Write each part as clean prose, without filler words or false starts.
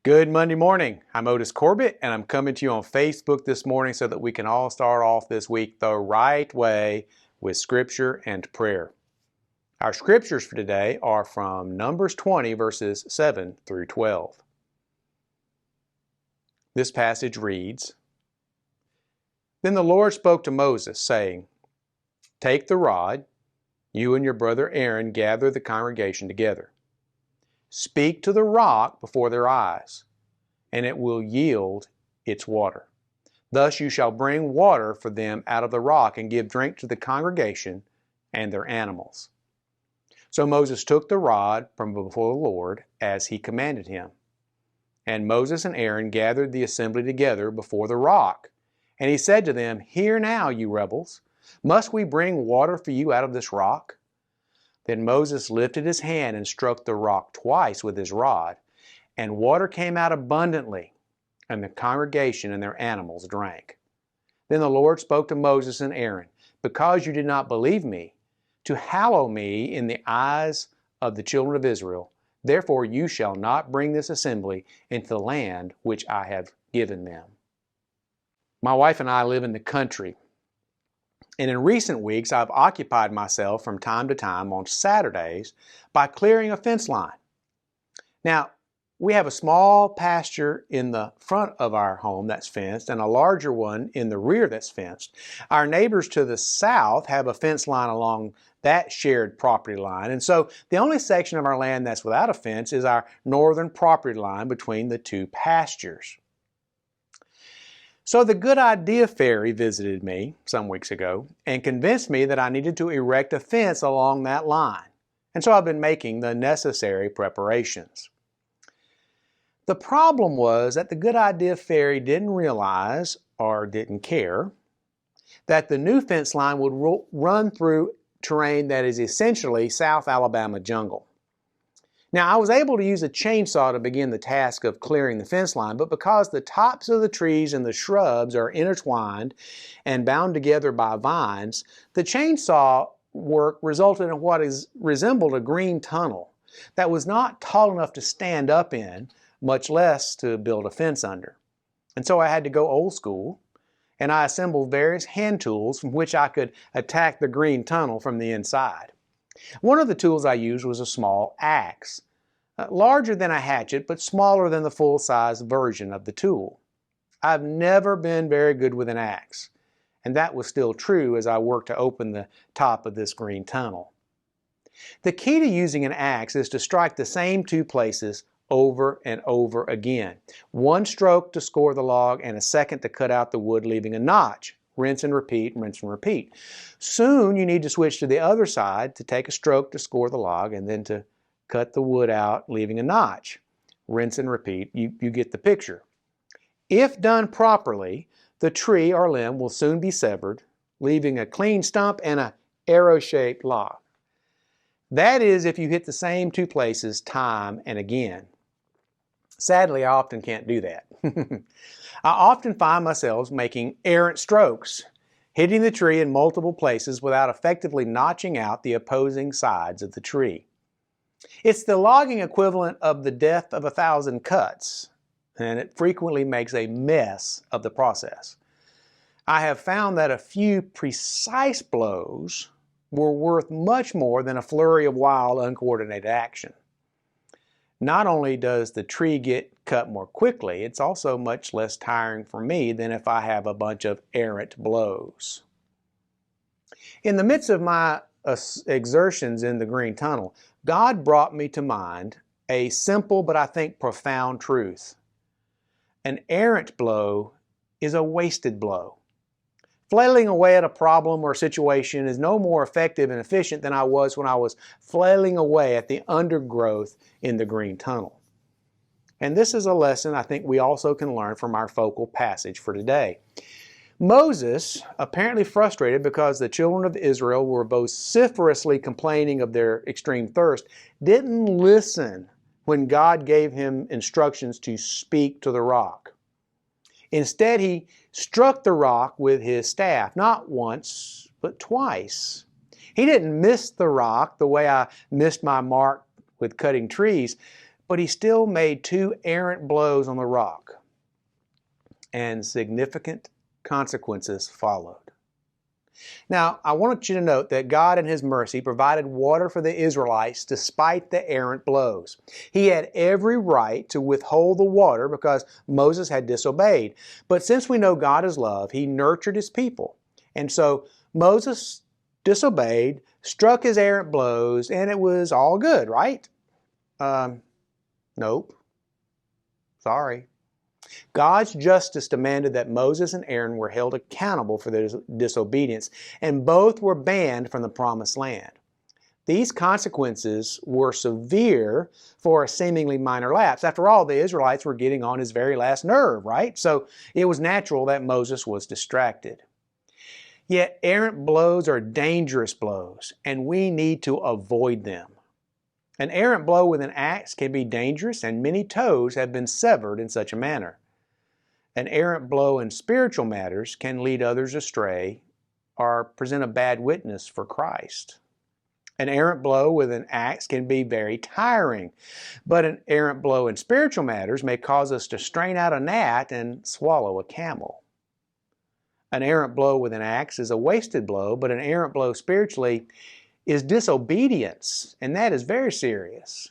Good Monday morning. I'm Otis Corbett, and I'm coming to you on Facebook this morning so that we can all start off this week the right way with Scripture and prayer. Our scriptures for today are from Numbers 20, verses 7 through 12. This passage reads, Then the Lord spoke to Moses, saying, Take the rod, you and your brother Aaron gather the congregation together. Speak to the rock before their eyes, and it will yield its water. Thus you shall bring water for them out of the rock and give drink to the congregation and their animals. So Moses took the rod from before the Lord as he commanded him. And Moses and Aaron gathered the assembly together before the rock. And he said to them, Hear now, you rebels, must we bring water for you out of this rock? Then Moses lifted his hand and struck the rock twice with his rod, and water came out abundantly, and the congregation and their animals drank. Then the Lord spoke to Moses and Aaron, Because you did not believe me, to hallow me in the eyes of the children of Israel, therefore you shall not bring this assembly into the land which I have given them. My wife and I live in the country. And in recent weeks, I've occupied myself from time to time on Saturdays by clearing a fence line. Now, we have a small pasture in the front of our home that's fenced and a larger one in the rear that's fenced. Our neighbors to the south have a fence line along that shared property line. And so the only section of our land that's without a fence is our northern property line between the two pastures. So the Good Idea Fairy visited me some weeks ago and convinced me that I needed to erect a fence along that line. And so I've been making the necessary preparations. The problem was that the Good Idea Fairy didn't realize, or didn't care, that the new fence line would run through terrain that is essentially South Alabama jungle. Now, I was able to use a chainsaw to begin the task of clearing the fence line, but because the tops of the trees and the shrubs are intertwined and bound together by vines, the chainsaw work resulted in what resembled a green tunnel that was not tall enough to stand up in, much less to build a fence under. And so I had to go old school, and I assembled various hand tools from which I could attack the green tunnel from the inside. One of the tools I used was a small axe, larger than a hatchet but smaller than the full-size version of the tool. I've never been very good with an axe, and that was still true as I worked to open the top of this green tunnel. The key to using an axe is to strike the same two places over and over again. One stroke to score the log and a second to cut out the wood, leaving a notch. Rinse and repeat, rinse and repeat. Soon you need to switch to the other side to take a stroke to score the log and then to cut the wood out, leaving a notch. Rinse and repeat. You get the picture. If done properly, the tree or limb will soon be severed, leaving a clean stump and an arrow-shaped log. That is if you hit the same two places time and again. Sadly, I often can't do that. I often find myself making errant strokes, hitting the tree in multiple places without effectively notching out the opposing sides of the tree. It's the logging equivalent of the death of 1,000 cuts, and it frequently makes a mess of the process. I have found that a few precise blows were worth much more than a flurry of wild, uncoordinated action. Not only does the tree get cut more quickly, it's also much less tiring for me than if I have a bunch of errant blows. In the midst of my exertions in the green tunnel, God brought me to mind a simple but I think profound truth. An errant blow is a wasted blow. Flailing away at a problem or situation is no more effective and efficient than I was when I was flailing away at the undergrowth in the green tunnel. And this is a lesson I think we also can learn from our focal passage for today. Moses, apparently frustrated because the children of Israel were vociferously complaining of their extreme thirst, didn't listen when God gave him instructions to speak to the rock. Instead, he struck the rock with his staff, not once, but twice. He didn't miss the rock the way I missed my mark with cutting trees, but he still made 2 errant blows on the rock, and significant consequences followed. Now, I want you to note that God in His mercy provided water for the Israelites despite the errant blows. He had every right to withhold the water because Moses had disobeyed. But since we know God is love, He nurtured His people. And so Moses disobeyed, struck his errant blows, and it was all good, right? Nope. Sorry. God's justice demanded that Moses and Aaron were held accountable for their disobedience, and both were banned from the Promised Land. These consequences were severe for a seemingly minor lapse. After all, the Israelites were getting on his very last nerve, right? So it was natural that Moses was distracted. Yet errant blows are dangerous blows, and we need to avoid them. An errant blow with an axe can be dangerous, and many toes have been severed in such a manner. An errant blow in spiritual matters can lead others astray or present a bad witness for Christ. An errant blow with an axe can be very tiring, but an errant blow in spiritual matters may cause us to strain out a gnat and swallow a camel. An errant blow with an axe is a wasted blow, but an errant blow spiritually is disobedience, and that is very serious.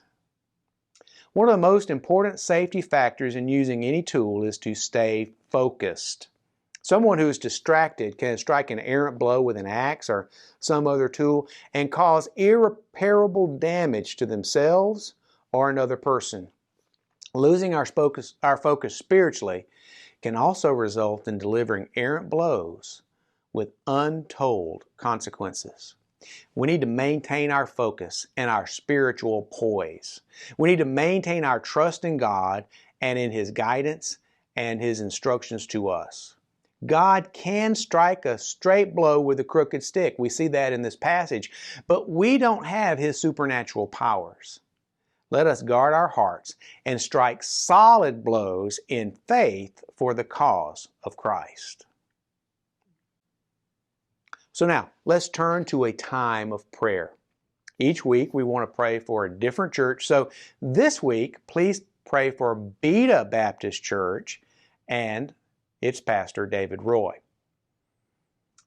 One of the most important safety factors in using any tool is to stay focused. Someone who is distracted can strike an errant blow with an axe or some other tool and cause irreparable damage to themselves or another person. Losing our focus spiritually can also result in delivering errant blows with untold consequences. We need to maintain our focus and our spiritual poise. We need to maintain our trust in God and in His guidance and His instructions to us. God can strike a straight blow with a crooked stick. We see that in this passage. But we don't have His supernatural powers. Let us guard our hearts and strike solid blows in faith for the cause of Christ. So now, let's turn to a time of prayer. Each week we want to pray for a different church. So this week, please pray for Beta Baptist Church and its pastor, David Roy.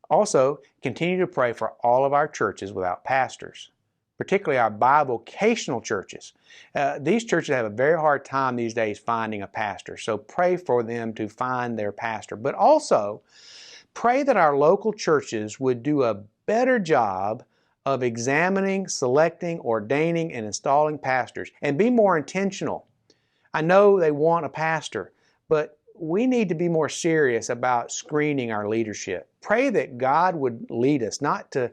Also, continue to pray for all of our churches without pastors, particularly our bivocational churches. These churches have a very hard time these days finding a pastor, so pray for them to find their pastor. But also, pray that our local churches would do a better job of examining, selecting, ordaining, and installing pastors, and be more intentional. I know they want a pastor, but we need to be more serious about screening our leadership. Pray that God would lead us, not to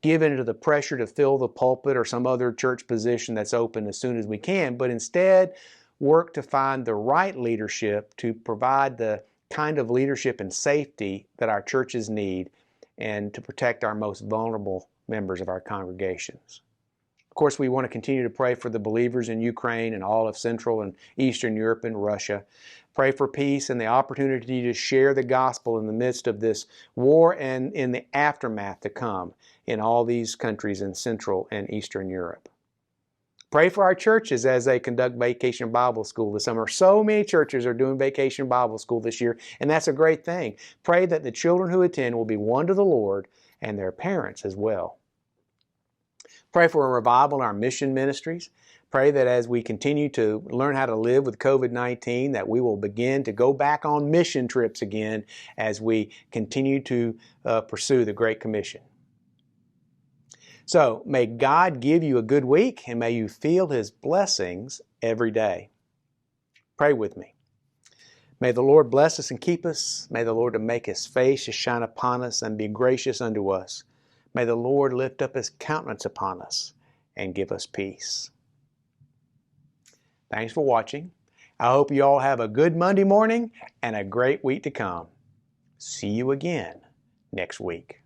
give into the pressure to fill the pulpit or some other church position that's open as soon as we can, but instead work to find the right leadership to provide the kind of leadership and safety that our churches need and to protect our most vulnerable members of our congregations. Of course, we want to continue to pray for the believers in Ukraine and all of Central and Eastern Europe and Russia. Pray for peace and the opportunity to share the gospel in the midst of this war and in the aftermath to come in all these countries in Central and Eastern Europe. Pray for our churches as they conduct Vacation Bible School this summer. So many churches are doing Vacation Bible School this year, and that's a great thing. Pray that the children who attend will be won to the Lord and their parents as well. Pray for a revival in our mission ministries. Pray that as we continue to learn how to live with COVID-19, that we will begin to go back on mission trips again as we continue to pursue the Great Commission. So, may God give you a good week, and may you feel His blessings every day. Pray with me. May the Lord bless us and keep us. May the Lord make His face to shine upon us and be gracious unto us. May the Lord lift up His countenance upon us and give us peace. Thanks for watching. I hope you all have a good Monday morning and a great week to come. See you again next week.